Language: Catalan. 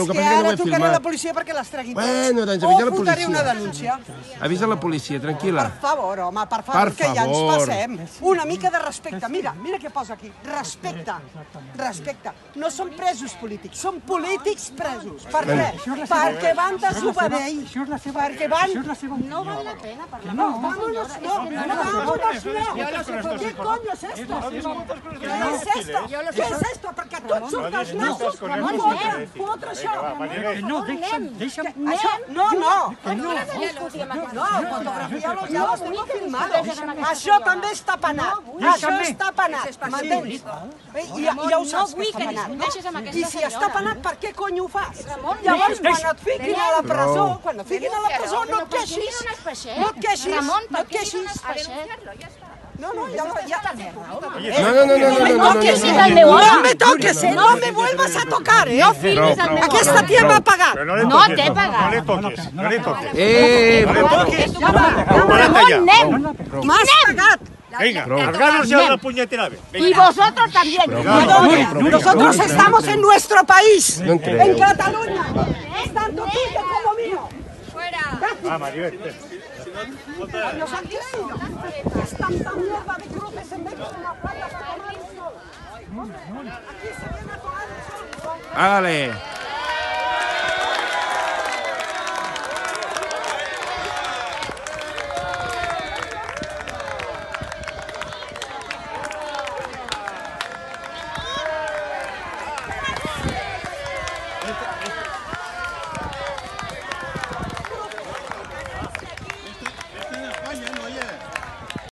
el que passa és que no ho Ara he trucaré a la filmat. policia perquè les tregui tots. Bueno, doncs avisa la O fotré una policia. denúncia. Avisa la policia, tranquil·la. Per favor, home, per favor, Per que ja ens favor. passem. Una mica de respecte. Mira què posa aquí. Respecte. Respecte. No són presos polítics, són polítics presos. Per què? Perquè van desobeir. Perquè van... No val la pena parlar. No, vámonos, no. ¿Qué coño es esto? ¿Qué es esto? ¿Qué es esto? Perquè tots surt dels nassos. Fotre això. No, deixa'm. No. No discutim aquí. No, fotografia ja los tengo filmados. Això també està penat. Això està penat, m'entens? I ja ho saps que està penat, no? I si està penat, per què cony ho fas? Llavors, quan et fiquin a la presó, no et queixis. No et queixis. Ramon, No per et què dius un queixis. espeixet? No, No me toques, no me vuelvas a tocar, No filmis el meu Aquesta tia m'ha pagat. No t'he pagat. No le toques. Ramon, anem. M'has pagat. Venga, largaros ya una puñetera vez. Y vosotros también. Nosotros estamos en nuestro país, No creo. en Cataluña. Es tanto tuyo como mío. Ah, Maribel. Nos han querido. Es tanta mierda de cruces en medio de una playa. Aquí se ven a tomar el sol. Hágale.